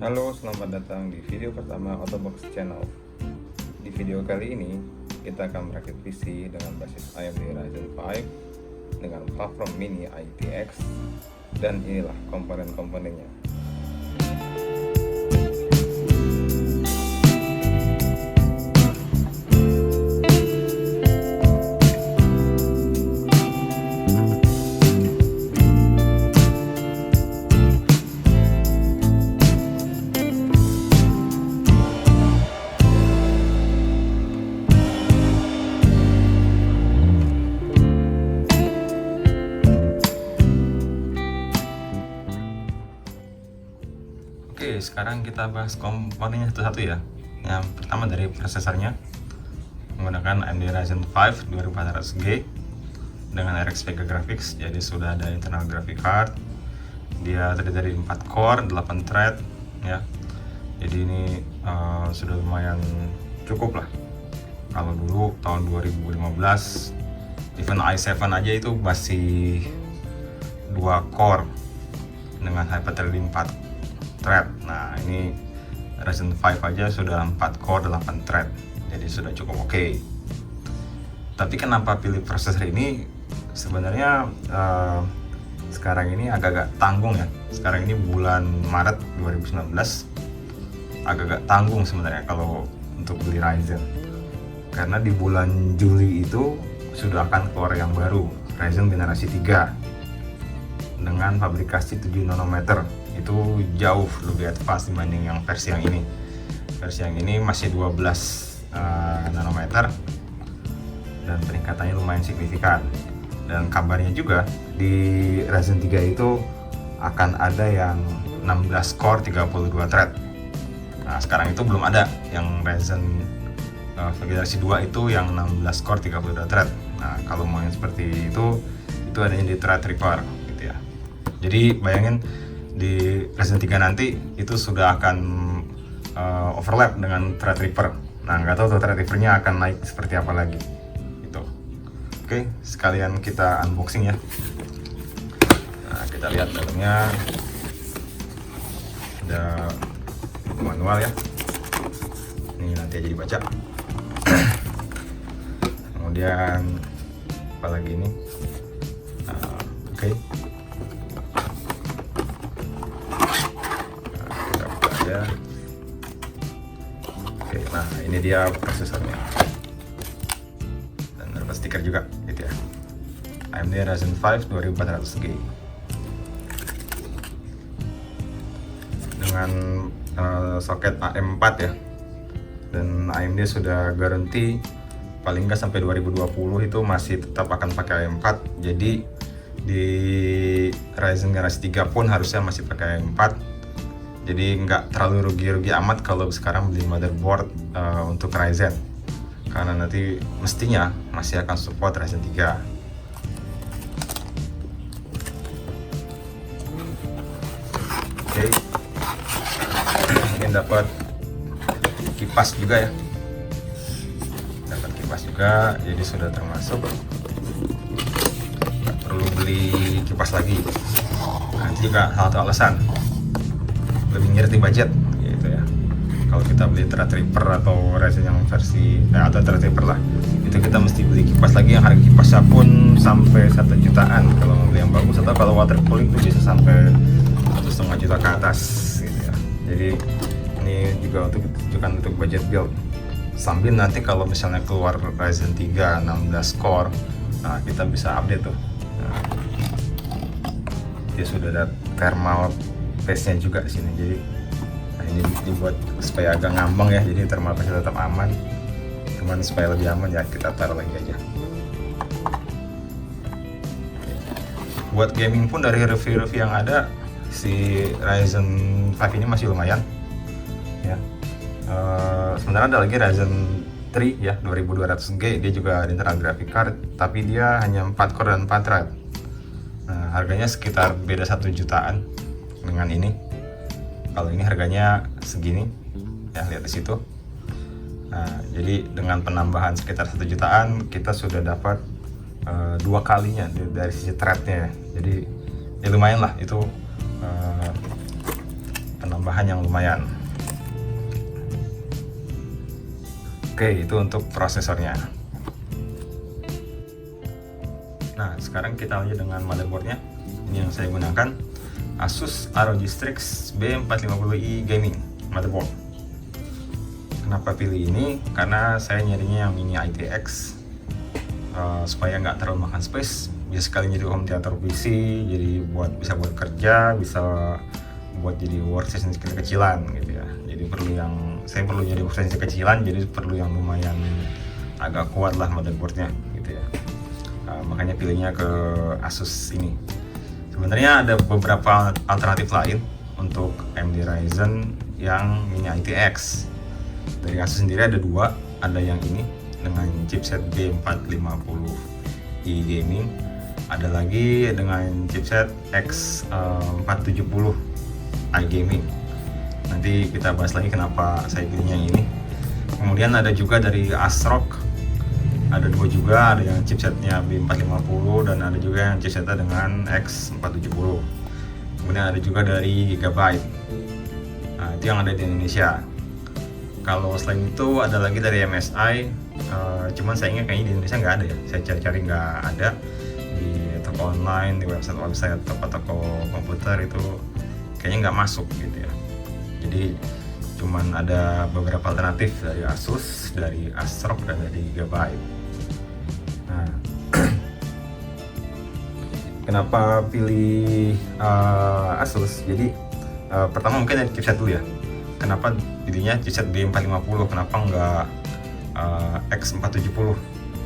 Halo, selamat datang di video pertama Autobox Channel. Di video kali ini, kita akan merakit PC dengan basis AMD Ryzen 5 dengan platform mini ITX, dan inilah komponen-komponennya. Oke, sekarang kita bahas komponennya satu-satu ya. Yang pertama dari prosesornya, menggunakan AMD Ryzen 5 2400G dengan RX Vega Graphics. Jadi sudah ada internal graphic card. Dia terdiri dari 4 core, 8 thread ya. Jadi ini sudah lumayan cukup lah. Kalau dulu tahun 2015 even i7 aja itu masih 2 core dengan Hyper-Threading 4 thread. Nah, ini Ryzen 5 aja sudah 4 core 8 thread, jadi sudah cukup oke. Tapi kenapa pilih prosesor ini? Sebenarnya sekarang ini agak-agak tanggung ya. Sekarang ini bulan Maret 2019, agak-agak tanggung sebenarnya kalau untuk beli Ryzen, karena di bulan Juli itu sudah akan keluar yang baru, Ryzen generasi 3 dengan fabrikasi 7 nanometer. Itu jauh lebih advance dibanding yang versi yang ini. Versi yang ini masih 12 nanometer dan peningkatannya lumayan signifikan. Dan kabarnya juga di Ryzen 3 itu akan ada yang 16 core 32 thread. Nah, sekarang itu belum ada yang Ryzen generasi 2 itu yang 16 core 32 thread. Nah, kalau mau yang seperti itu adanya di Threadripper gitu ya. Jadi bayangin di Ryzen 3 nanti itu sudah akan overlap dengan Threadripper. Nah, nggak tahu tuh Threadripper-nya akan naik seperti apa lagi gitu. Oke, sekalian kita unboxing ya. Nah, kita lihat dalamnya ada manual ya. Ini nanti aja dibaca. Kemudian apa lagi ini? Oke. Oke, nah ini dia prosesornya dan dapat stiker juga gitu ya, AMD Ryzen 5 2400G dengan soket AM4 ya, dan AMD sudah garansi paling nggak sampai 2020 itu masih tetap akan pakai AM4. Jadi di Ryzen generasi 3 pun harusnya masih pakai AM4. Jadi nggak terlalu rugi-rugi amat kalau sekarang beli motherboard untuk Ryzen, karena nanti mestinya masih akan support Ryzen 3. Oke, ini dapat kipas juga ya, jadi sudah termasuk, nggak perlu beli kipas lagi. Nah, itu juga salah satu alasan lebih ngerti budget gitu ya. Kalau kita beli Threadripper atau Ryzen yang versi atau Threadripper lah, itu kita mesti beli kipas lagi yang harga kipasnya pun sampai 1 jutaan kalau mau beli yang bagus, atau kalau water cooling itu bisa sampai 1,5 juta ke atas gitu ya. Jadi ini juga untuk ditujukan untuk budget build, sambil nanti kalau misalnya keluar Ryzen 3 16 core, nah kita bisa update tuh. Nah, dia sudah ada thermal paste-nya juga di sini. Jadi nah ini dibuat supaya agak ngambang ya, jadi thermal paste tetap aman. Cuman supaya lebih aman ya kita taruh lagi aja. Buat gaming pun dari review-review yang ada, si Ryzen 5 ini masih lumayan ya. Sebenarnya ada lagi Ryzen 3 ya 2200G, dia juga ada internal graphic card, tapi dia hanya 4 core dan 4 thread. Nah, harganya sekitar beda 1 jutaan dengan ini. Kalau ini harganya segini ya, lihat di situ. Nah, jadi dengan penambahan sekitar 1 jutaan kita sudah dapat 2 kalinya dari sisi threadnya. Jadi ya lumayan lah itu tambahan yang lumayan. Oke, itu untuk prosesornya. Nah, sekarang kita lanjut dengan motherboardnya. Ini yang saya gunakan, Asus ROG Strix B450i Gaming motherboard. Kenapa pilih ini? Karena saya nyarinya yang mini ITX, supaya nggak terlalu makan space. Bisa sekali jadi home theater PC, jadi bisa buat kerja, bisa buat jadi workstation kecil-kecilan gitu ya. Jadi saya perlu jadi workstation kecilan, jadi perlu yang lumayan agak kuat lah motherboardnya gitu ya. Makanya pilihnya ke Asus ini. Sebenarnya ada beberapa alternatif lain untuk AMD Ryzen yang mini ITX. Dari Asus sendiri ada dua, ada yang ini dengan chipset B450i Gaming, ada lagi dengan chipset X470i Gaming. Nanti kita bahas lagi kenapa saya pilihnya yang ini. Kemudian ada juga dari ASRock, ada dua juga, ada yang chipsetnya B450 dan ada juga yang chipsetnya dengan X470. Kemudian ada juga dari Gigabyte. Nah, itu yang ada di Indonesia. Kalau selain itu ada lagi dari MSI, cuman sayangnya kayaknya di Indonesia nggak ada ya. Saya cari-cari nggak ada di toko online, di website toko-toko komputer itu kayaknya nggak masuk gitu ya. Jadi cuman ada beberapa alternatif dari Asus, dari ASRock dan dari Gigabyte. Nah, kenapa pilih Asus? Jadi pertama mungkin dari chipset dulu ya. Kenapa pilihnya chipset B450? Kenapa nggak X470?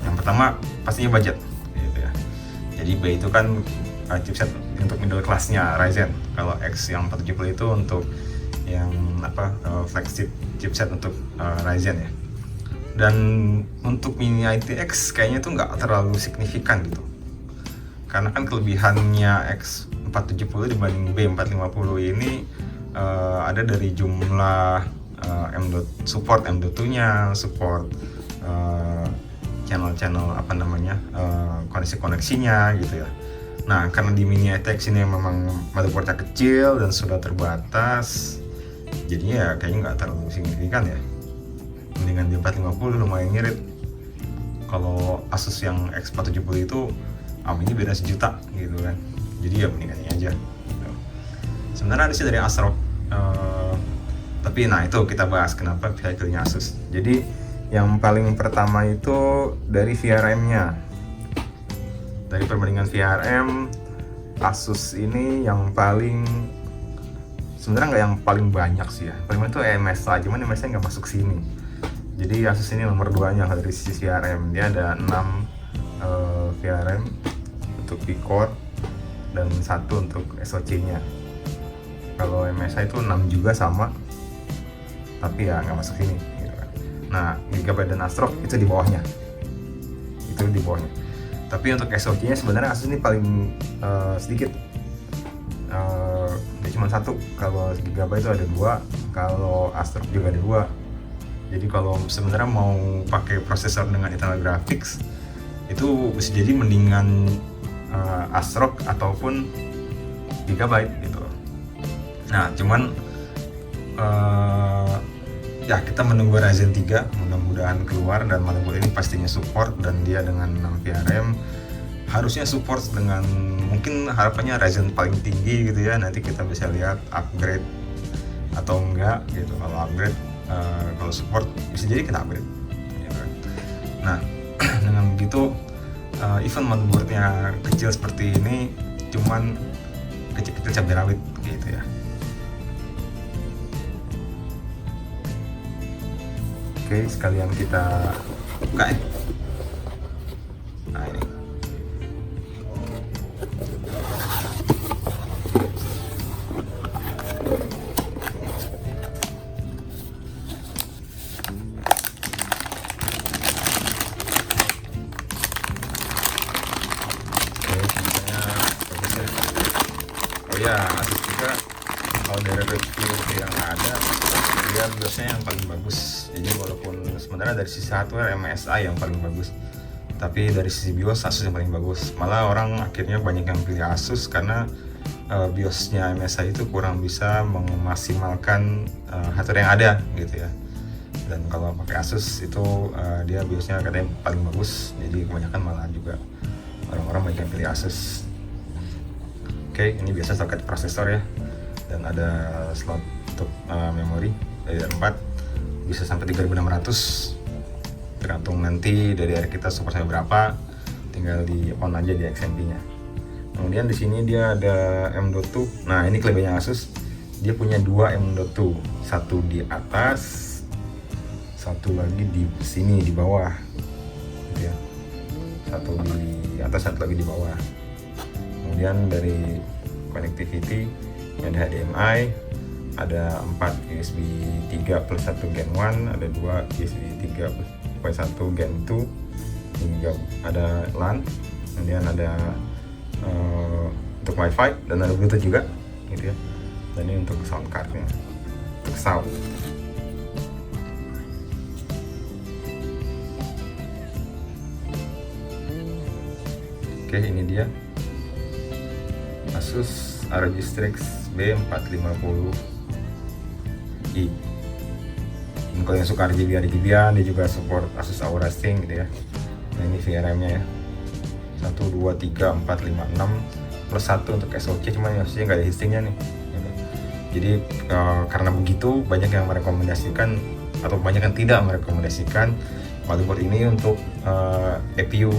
Yang pertama pastinya budget gitu ya. Jadi B itu kan chipset untuk middle class-nya Ryzen. Kalau X yang 470 itu untuk yang flagship chipset untuk Ryzen ya. Dan untuk mini ITX kayaknya tuh nggak terlalu signifikan gitu, karena kan kelebihannya X470 dibanding B450 ini ada dari jumlah support M.2 nya, support channel-channel koneksi-koneksinya gitu ya. Nah, karena di mini ITX ini memang motherboardnya kecil dan sudah terbatas, jadinya ya kayaknya nggak terlalu signifikan ya. Mendingan di 450 lumayan ngirit. Kalau Asus yang X470 itu ini beda sejuta gitu kan, jadi ya mendingan ini aja. Sebenarnya ada sih dari ASRock, tapi nah itu kita bahas kenapa pilihnya Asus. Jadi yang paling pertama itu dari VRM-nya. Dari perbandingan VRM, Asus ini yang paling, sebenarnya nggak yang paling banyak sih ya. Paling banyak itu MSI, cuman MSI nggak masuk sini. Jadi Asus ini nomor 2-nya dari sisi VRM. Dia ada 6 VRM untuk V-Core dan 1 untuk SoC-nya. Kalau MSI itu 6 juga sama, tapi ya nggak masuk sini gitu kan. Nah, Gigabyte dan ASRock itu di bawahnya. Tapi untuk SoC-nya sebenarnya Asus ini paling sedikit. Dia cuma 1. Kalau Gigabyte itu ada 2, kalau ASRock juga ada 2. Jadi kalau sebenarnya mau pakai prosesor dengan internal graphics itu bisa jadi mendingan ASRock ataupun Gigabyte gitu. Nah, cuman ya kita menunggu Ryzen 3, mudah-mudahan keluar dan motherboard ini pastinya support, dan dia dengan 6 VRM harusnya support dengan, mungkin harapannya Ryzen paling tinggi gitu ya. Nanti kita bisa lihat upgrade atau enggak gitu. Kalau upgrade, kalau support bisa jadi kita upgrade gitu. Nah, dengan begitu even motherboardnya kecil seperti ini, cuman kecil-kecil cabai rawit gitu ya. Oke, sekalian kita buka ya. Nah, ini. Oh ya, Asus juga kalau dari review yang ada, dia biasanya yang paling bagus. Jadi walaupun sebenarnya dari sisi hardware MSI yang paling bagus, tapi dari sisi BIOS Asus yang paling bagus. Malah orang akhirnya banyak yang pilih Asus karena BIOSnya MSI itu kurang bisa memaksimalkan hardware yang ada gitu ya. Dan kalau pakai Asus itu dia BIOSnya katanya paling bagus, jadi kebanyakan malah juga orang-orang banyak yang pilih Asus. Oke, ini biasa soket prosesor ya, dan ada slot untuk memori dari 4 bisa sampai 3600, tergantung nanti DDR kita support sampai berapa, tinggal di on aja di XMP nya. Kemudian di sini dia ada M.2. Nah, ini kelebihannya Asus, dia punya 2 M.2, satu di atas, satu lagi di sini di bawah gitu ya. Satu di atas, satu lagi di bawah. Kemudian dari connectivity ada HDMI, ada 4 USB 3 plus 1 Gen 1, ada 2 USB 3 plus 1 Gen 2, hingga ada LAN, kemudian ada untuk WiFi dan ada Bluetooth juga gitu ya. Dan ini untuk sound cardnya, untuk sound. Oke, ini dia Asus ROG Strix B450i. Dan kalau yang suka RGB-an, dia juga support Asus Aura Sync gitu ya. Nah, ini VRM-nya ya, 1, 2, 3, 4, 5, 6 plus 1 untuk SoC, cuman SoC nggak ada heatsinknya nih gitu. Jadi karena begitu, banyak yang merekomendasikan atau banyak yang tidak merekomendasikan motherboard ini untuk APU,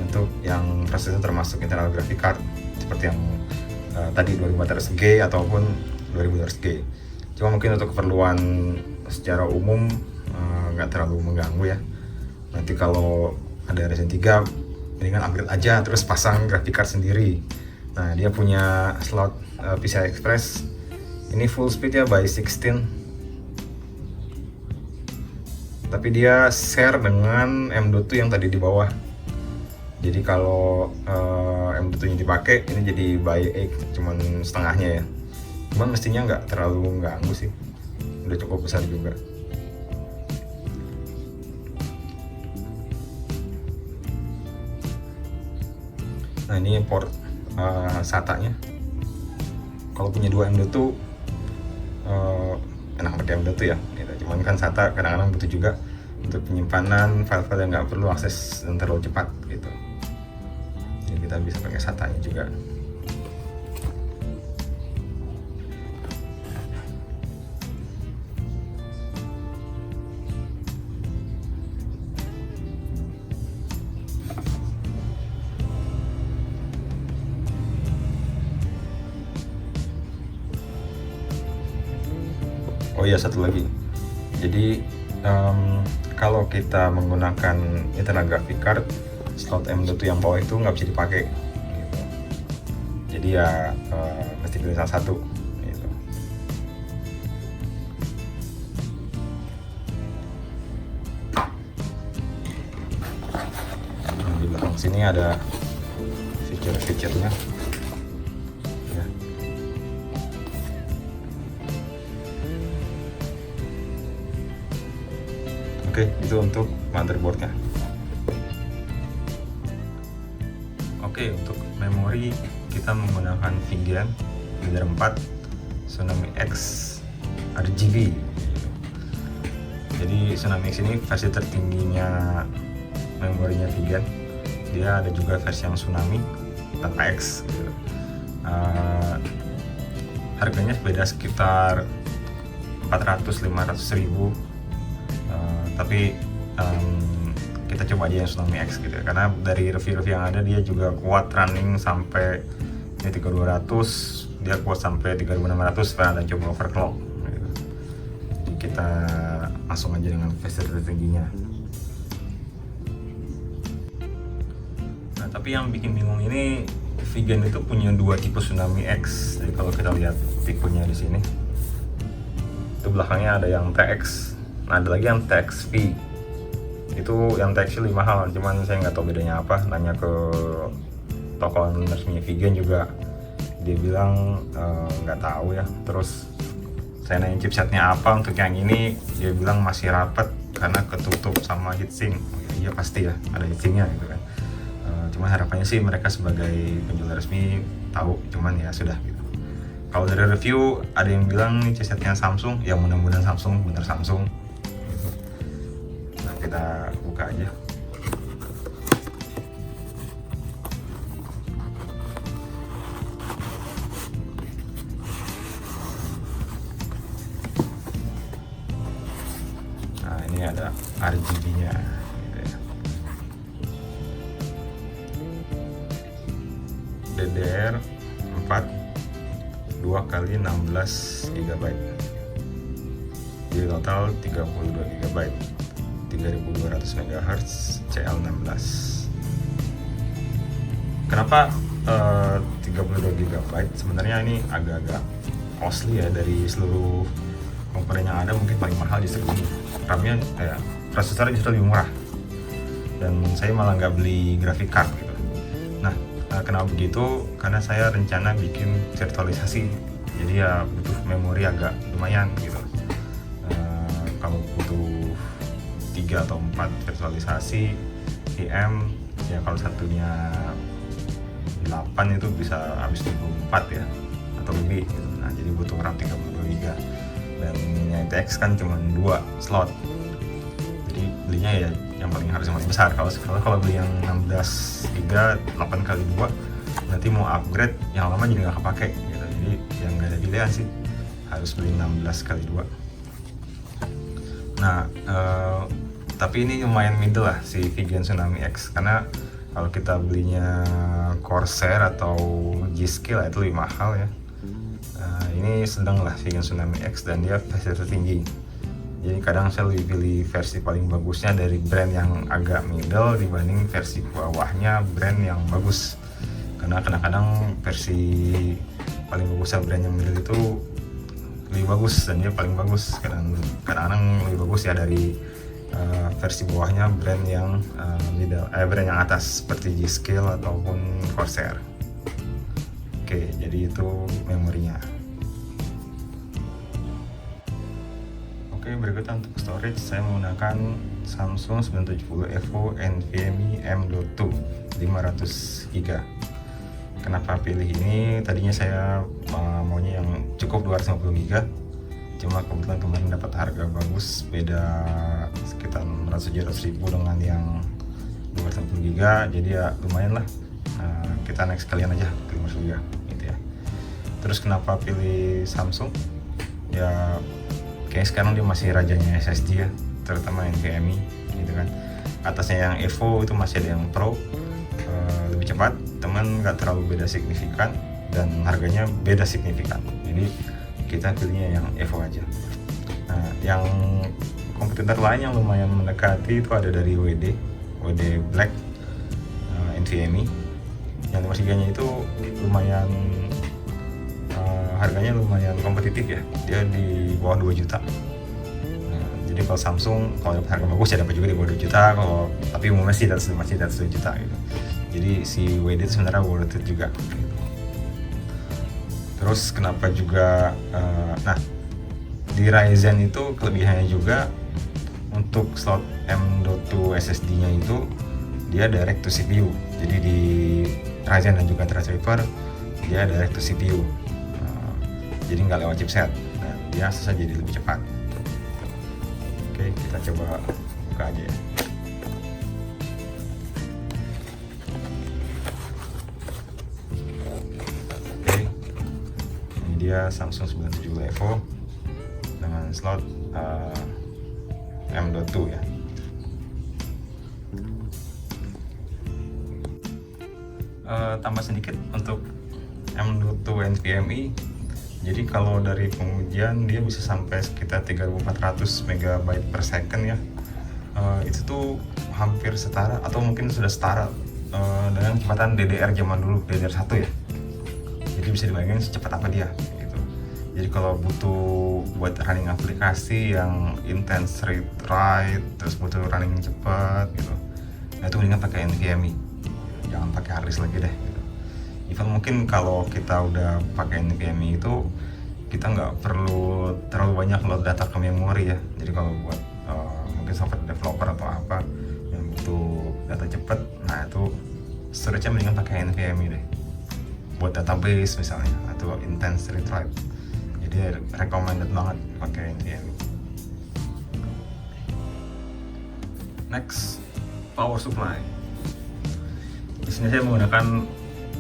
untuk yang prosesor termasuk internal graphic card seperti yang tadi 2400G ataupun 2200G. Cuma mungkin untuk keperluan secara umum nggak terlalu mengganggu ya. Nanti kalau ada Ryzen 3, mendingan upgrade aja terus pasang graphic card sendiri. Nah, dia punya slot PCI Express. Ini full speed ya by 16. Tapi dia share dengan M.2 yang tadi di bawah. Jadi kalau M.2 nya dipakai, ini jadi by 8, cuman setengahnya ya. Cuman mestinya nggak terlalu ganggu sih. Udah cukup besar juga. Nah, ini port SATA-nya. Kalau punya 2 M.2 enak pakai M.2 ya gitu. Cuman kan SATA kadang-kadang butuh juga untuk penyimpanan file-file yang nggak perlu akses dan terlalu cepat gitu. Jadi kita bisa pakai SATA-nya juga. Oh iya, satu lagi. Jadi kalau kita menggunakan internal graphic card, slot M.2 yang bawah itu nggak bisa dipakai gitu. Jadi ya mesti pilih salah satu gitu. Di belakang sini ada feature-featurenya. Oke, itu untuk motherboardnya. Oke, untuk memori kita menggunakan Vygen DDR4 Tsunami X RGB. Jadi Tsunami X ini versi tertingginya memorinya Vygen. Dia ada juga versi yang Tsunami tanpa X gitu. Harganya beda sekitar 400-500 ribu. Tapi kita coba aja yang Tsunami X gitu ya, karena dari review-review yang ada dia juga kuat running sampai 3200, dia kuat sampai 3600 pernah dan coba overclock gitu. Jadi kita langsung aja dengan versi tertingginya. Nah, tapi yang bikin bingung ini, Vygen itu punya 2 tipe Tsunami X. Jadi kalau kita lihat tipenya di sini, itu belakangnya ada yang TX. Nah, ada lagi yang TXV. Itu yang TXV lebih mahal, cuman saya nggak tahu bedanya apa. Nanya ke toko resminya Vygen juga, dia bilang nggak tahu ya. Terus saya nanya chipsetnya apa untuk yang ini, dia bilang masih rapat karena ketutup sama heatsink. Iya pasti ya, ada heatsinknya gitu kan. Cuma harapannya sih mereka sebagai penjual resmi tahu, cuman ya sudah gitu. Kalau dari review ada yang bilang nih chipsetnya Samsung, ya mudah-mudahan Samsung, bener Samsung. Nah, kita buka aja. Nah, ini ada RGB-nya gitu ya. DDR4 2x16 GB. Jadi total 32 GB. 3200 MHz CL16. Kenapa 32 GB? Sebenarnya ini agak-agak costly ya, dari seluruh komponen yang ada mungkin paling mahal justru ini. RAM-nya prosesornya justru lebih murah. Dan saya malah nggak beli graphic card gitu. Nah, kenapa begitu? Karena saya rencana bikin virtualisasi. Jadi ya butuh memori agak lumayan gitu. Kalau butuh 3 atau 4 virtualisasi VM, ya kalau satunya 8 itu bisa habis 24 ya atau lebih gitu. Nah, jadi butuh RAM 32 GB. Dan ininya ITX kan cuma 2 slot. Jadi belinya ya yang paling besar. Kalau beli yang 16 GB 8x2 nanti mau upgrade yang lama jadi nggak kepake gitu. Jadi yang nggak ada pilihan sih, harus beli 16x2. Nah, tapi ini lumayan middle lah si Vygion Tsunami X, karena kalau kita belinya Corsair atau G-Skill itu lebih mahal ya. Ini sedang lah Vygion Tsunami X, dan dia versi tertinggi. Jadi kadang saya lebih pilih versi paling bagusnya dari brand yang agak middle dibanding versi bawahnya brand yang bagus. Karena kadang-kadang versi paling bagusnya brand yang middle itu lebih bagus, dan dia paling bagus. Kadang-kadang lebih bagus ya dari versi bawahnya brand yang brand yang atas seperti G-Skill ataupun Corsair. Oke, jadi itu memorinya. Oke, berikutnya untuk storage saya menggunakan Samsung 970 EVO NVMe M.2 500 GB. Kenapa pilih ini? Tadinya saya maunya yang cukup 250 GB, cuma kebetulan kemarin dapat harga bagus, beda sekitar 100-200 ribu dengan yang 250 GB, jadi ya lumayan lah. Kita naik sekalian aja ke 500 GB gitu ya. Terus kenapa pilih Samsung? Ya kayak sekarang dia masih rajanya SSD ya, terutama NVMe gitu kan. Atasnya yang Evo itu masih ada yang Pro, lebih cepat, teman nggak terlalu beda signifikan, dan harganya beda signifikan. Jadi kita pilihnya yang Evo aja. Nah, yang kompetitor lain yang lumayan mendekati itu ada dari WD Black NVMe. Yang 5 GB-nya itu lumayan harganya lumayan kompetitif ya, dia di bawah 2 juta. Nah, jadi kalau Samsung kalau dapat harga bagus ya dapat juga di bawah 2 juta, tapi umumnya sih masih di atas 2 juta gitu. Jadi si WD itu sebenarnya worth it juga gitu. Terus kenapa juga nah di Ryzen itu kelebihannya juga untuk slot M.2 SSD-nya itu dia direct to CPU. Jadi di Ryzen dan juga Threadripper dia direct to CPU. Jadi nggak lewat chipset, dan dia saja jadi lebih cepat. Oke, kita coba buka aja ya. Oke, ini dia Samsung 970 EVO dengan slot M.2 ya. Tambah sedikit untuk M.2 NVMe. Jadi kalau dari pengujian dia bisa sampai sekitar 3400 MB per second ya. Itu tuh hampir setara atau mungkin sudah setara dengan kecepatan DDR zaman dulu, DDR1 ya. Jadi bisa dibayangin secepat apa dia gitu. Jadi kalau butuh buat running aplikasi yang intense read write, terus butuh running cepat gitu, nah itu mendingan pakai NVMe, jangan pakai hard disk lagi deh gitu. Even mungkin kalau kita udah pakai NVMe itu kita nggak perlu terlalu banyak load data ke memori ya. Jadi kalau buat mungkin software developer atau apa yang butuh data cepet, nah itu storage-nya mendingan pakai NVMe deh buat database misalnya atau intense read-write. Jadi recommended banget pakai NVMe. Next, power supply. Di sini saya menggunakan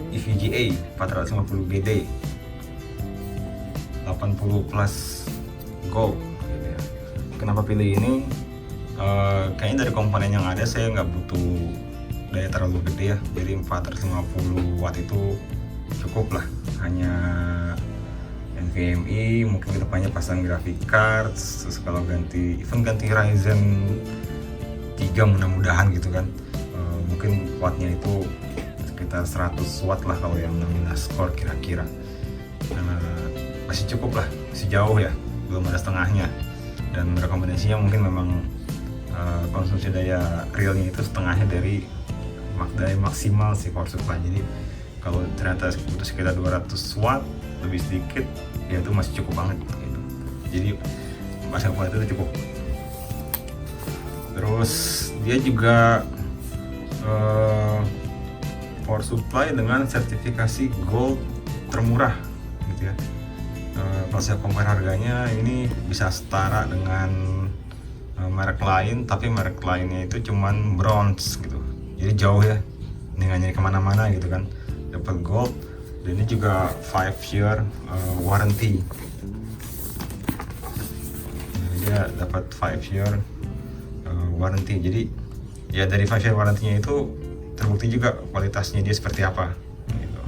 EVGA 450 GD 80 plus gold gitu ya. Kenapa pilih ini? Kayaknya dari komponen yang ada saya nggak butuh daya terlalu gede ya, jadi 450 watt itu cukup lah. Hanya NVMe, mungkin kedepannya pasang graphic card, terus kalau ganti Ryzen 3 mudah-mudahan gitu kan, mungkin wattnya itu sekitar 100 watt lah kalau yang 16 core kira-kira. Masih cukup lah, masih jauh ya, belum ada setengahnya. Dan rekomendasinya mungkin memang konsumsi daya realnya itu setengahnya dari daya maksimal si power supply. Jadi kalau ternyata butuh sekitar 200 watt lebih sedikit, ya itu masih cukup banget gitu. Jadi masih itu cukup. Terus dia juga power supply dengan sertifikasi gold termurah gitu ya. Kalau saya compare harganya, ini bisa setara dengan merek lain, tapi merek lainnya itu cuman bronze gitu. Jadi jauh ya, ini nggak nyari kemana-mana gitu kan. Dapat gold, dan ini juga 5 year warranty. Dia dapat 5 year warranty. Jadi ya dari 5 year warranty-nya itu terbukti juga kualitasnya dia seperti apa gitu.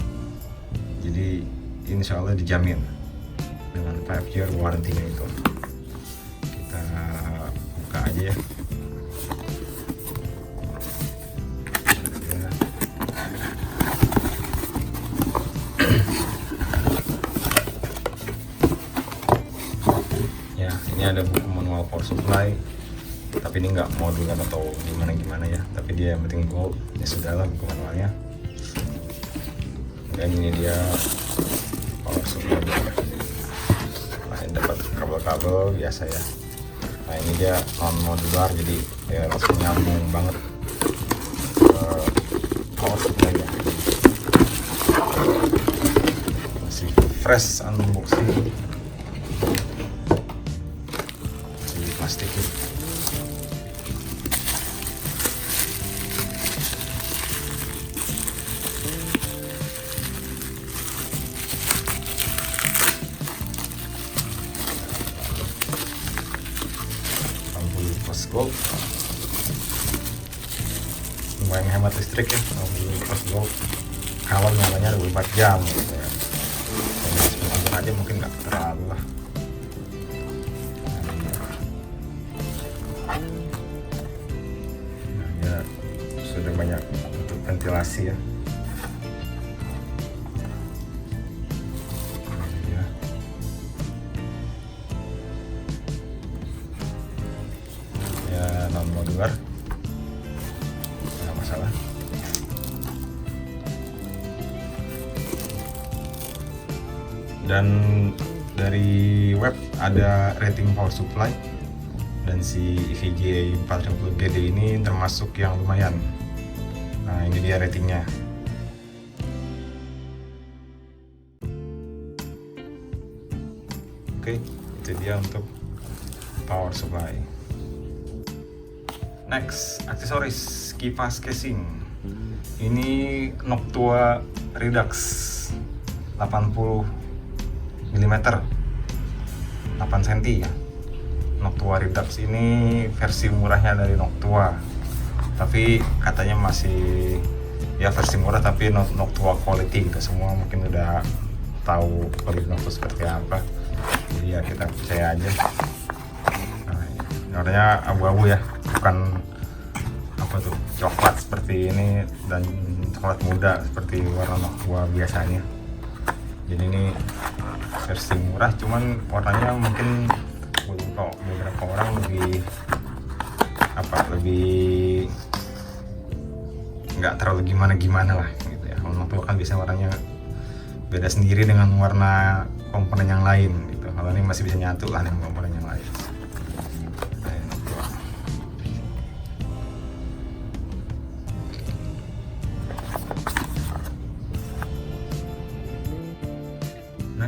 Jadi insya Allah dijamin dengan 5 year warranty-nya itu. Kita buka aja ya. Ya, ini ada buku manual power supply, tapi ini nggak modular atau gimana ya, tapi dia yang penting gold ya, sudahlah buku manualnya. Dan ini dia power supply. Nah, ini dapat kabel-kabel biasa ya. Nah, ini dia non modular, jadi ya langsung nyambung banget ke power supply ya. Masih fresh unboxing di plastik ini. Gold lumayan hemat listrik ya, pas gold kalau nyalanya 24 jam gitu ya. Kalau aja mungkin nggak terlalu lah. Nah, ya sudah banyak untuk ventilasi ya. Non modular, nggak masalah. Dan dari web ada rating power supply, dan si EVGA 450 GD ini termasuk yang lumayan. Nah, ini dia ratingnya. Oke, itu dia untuk power supply. Next, aksesoris kipas casing. Ini Noctua Redux 80 mm 8 cm ya. Noctua Redux ini versi murahnya dari Noctua, tapi katanya masih ya versi murah, tapi Noctua quality. Kita semua mungkin udah tahu kualitas Noctua seperti apa, jadi ya kita percaya aja. Warnanya abu-abu ya, bukan apa tuh coklat seperti ini dan coklat muda seperti warna Noctua biasanya. Jadi ini versi murah, cuman warnanya mungkin beberapa orang lebih nggak terlalu gimana lah gitu ya. Kalau Noctua kan biasanya warnanya beda sendiri dengan warna komponen yang lain gitu. Kalau ini masih bisa nyatu lah dengan komponen yang lain.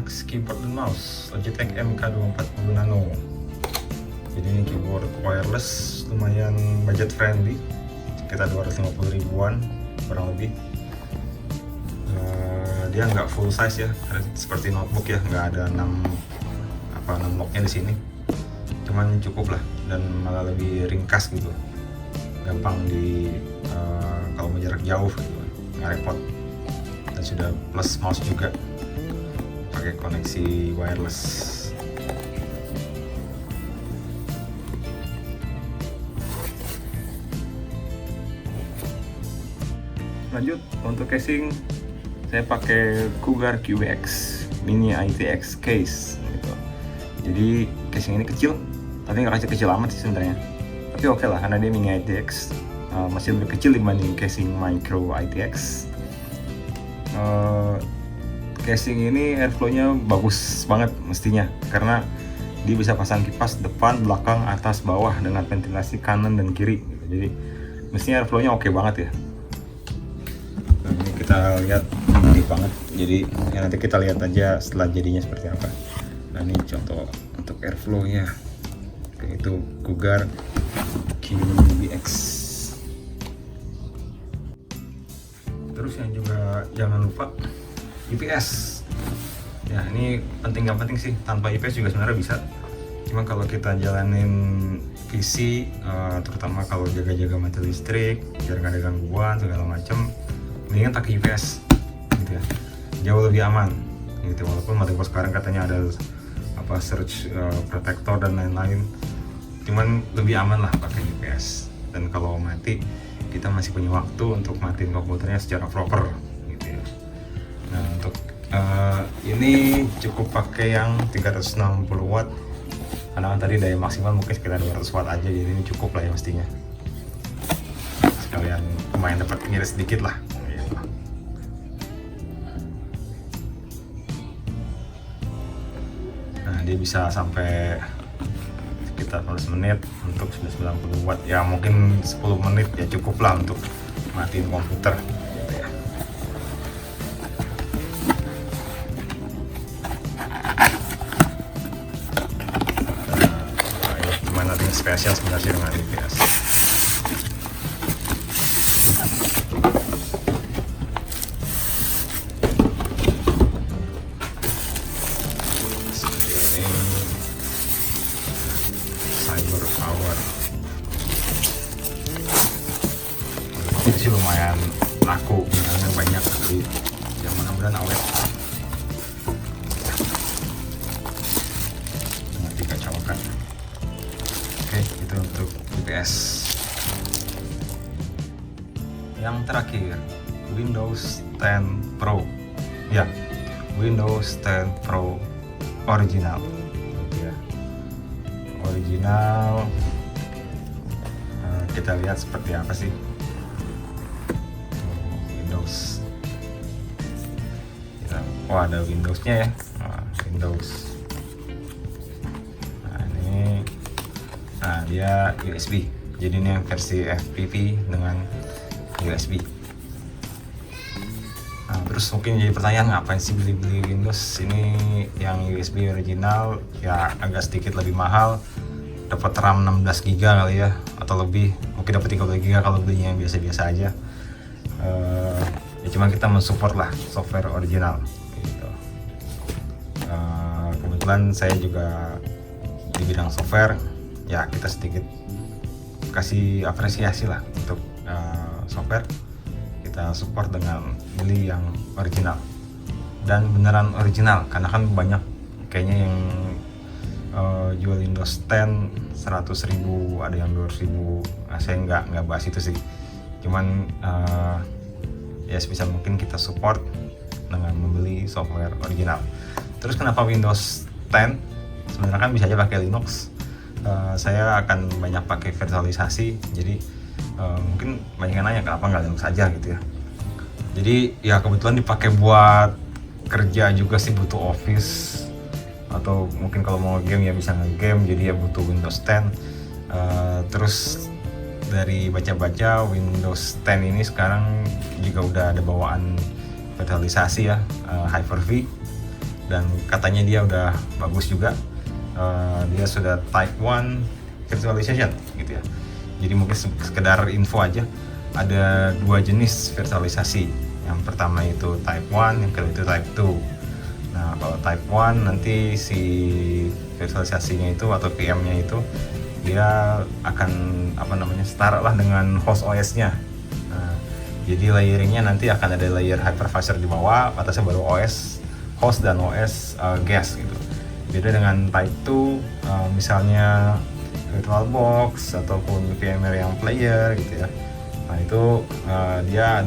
Next, keyboard dan mouse Logitech MK240 Nano. Jadi ini keyboard wireless, lumayan budget friendly, sekitar 250 ribuan kurang lebih. Dia nggak full size ya, seperti notebook ya, nggak ada 6 locknya di sini. Cuman cukup lah, dan malah lebih ringkas gitu, gampang kalau mau jarak jauh gitu, nggak repot. Dan sudah plus mouse juga, pakai koneksi wireless. Lanjut, untuk casing saya pakai Cougar QX Mini ITX case gitu. Jadi casing ini kecil, tapi nggak kecil-kecil amat sih sebenarnya. Tapi oke lah, karena dia Mini ITX, masih lebih kecil dibanding casing Micro ITX. Casing ini airflow-nya bagus banget mestinya, karena dia bisa pasang kipas depan, belakang, atas, bawah dengan ventilasi kanan dan kiri gitu. Jadi mestinya airflow-nya oke banget ya. Nah, ini kita lihat gede banget, jadi ya nanti kita lihat aja setelah jadinya seperti apa. Nah, ini contoh untuk airflow-nya, itu Cougar QBX. Terus yang juga jangan lupa IPS. Ya, ini penting nggak penting sih, tanpa IPS juga sebenarnya bisa. Cuma kalau kita jalanin PC, terutama kalau jaga-jaga mati listrik, biar nggak ada gangguan segala macam, mendingan pakai IPS gitu ya, jauh lebih aman gitu. Walaupun motherboard sekarang katanya ada surge protector dan lain-lain, cuman lebih aman lah pakai IPS. Dan kalau mati, kita masih punya waktu untuk matiin komputernya secara proper gitu ya. Nah, untuk ini cukup pakai yang 360 watt, karena kan tadi daya maksimal mungkin sekitar 200 watt aja, jadi ini cukup lah ya mestinya. Sekalian lumayan dapat ngiris sedikit lah. Nah, dia bisa sampai sekitar 15 menit untuk 90 watt. Ya mungkin 10 menit ya cukup lah untuk matiin komputer gitu ya. Cuman nanti spesial sebenarnya dengan IPS. Cyber Power ini sih lumayan laku, misalnya banyak, tapi yang mudah-mudahan awet, nggak dikacaukan. Oke, itu untuk IPS. Yang terakhir, Windows 10 Pro. Ya, Windows 10 Pro original. Original, kita lihat seperti apa sih Windows. Ada Windowsnya ya, Windows. Nah, ini, dia USB. Jadi ini yang versi FPV dengan USB. Nah, terus mungkin jadi pertanyaan, ngapain sih beli Windows ini yang USB original? Ya agak sedikit lebih mahal, dapat RAM 16 GB kali ya, atau lebih, mungkin dapat 30 GB kalau belinya yang biasa-biasa aja. Ya cuma kita mensupport lah software original gitu. Kebetulan saya juga di bidang software, ya kita sedikit kasih apresiasi lah untuk software. Kita support dengan beli yang original, dan beneran original, karena kan banyak kayaknya yang jual Windows 10 100.000, ada yang 200.000. Nah, saya nggak bahas itu sih, cuman ya sebisa mungkin kita support dengan membeli software original. Terus kenapa Windows 10? Sebenarnya kan bisa aja pakai Linux. Saya akan banyak pakai virtualisasi, jadi mungkin banyak yang nanya kenapa nggak Linux aja gitu ya. Jadi ya kebetulan dipakai buat kerja juga sih, butuh Office, atau mungkin kalau mau game ya bisa nge-game, jadi ya butuh Windows 10. Terus dari baca-baca, Windows 10 ini sekarang juga udah ada bawaan virtualisasi ya, Hyper-V. dan katanya dia udah bagus juga. Dia sudah type 1 virtualization gitu ya. Jadi mungkin sekedar info aja, ada 2 jenis virtualisasi. Yang pertama itu type 1, yang kedua itu type 2. Nah, kalau type 1 nanti si virtualisasinya itu atau VM-nya itu dia akan setara lah dengan host OS-nya. Nah, jadi layeringnya nanti akan ada layer hypervisor di bawah, atasnya baru OS host dan OS guest gitu. Beda dengan type 2, misalnya VirtualBox ataupun VMware yang player gitu ya. Nah itu dia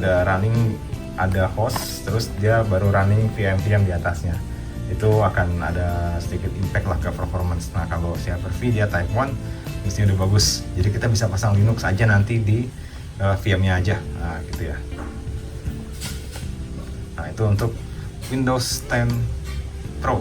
ada host, terus dia baru running VM di atasnya. Itu akan ada sedikit impact lah ke performance. Nah kalau si Hyper-V dia type 1 mesti udah bagus. Jadi kita bisa pasang Linux aja nanti di VM-nya aja. Nah gitu ya. Nah itu untuk Windows 10 Pro.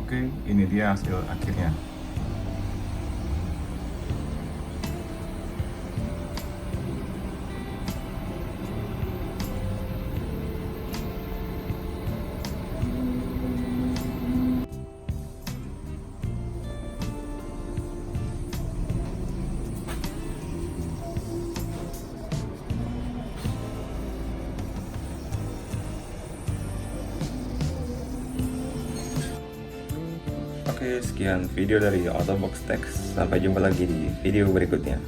Oke, ini dia hasil akhirnya. Oke, sekian video dari Autobox Tech. Sampai jumpa lagi di video berikutnya.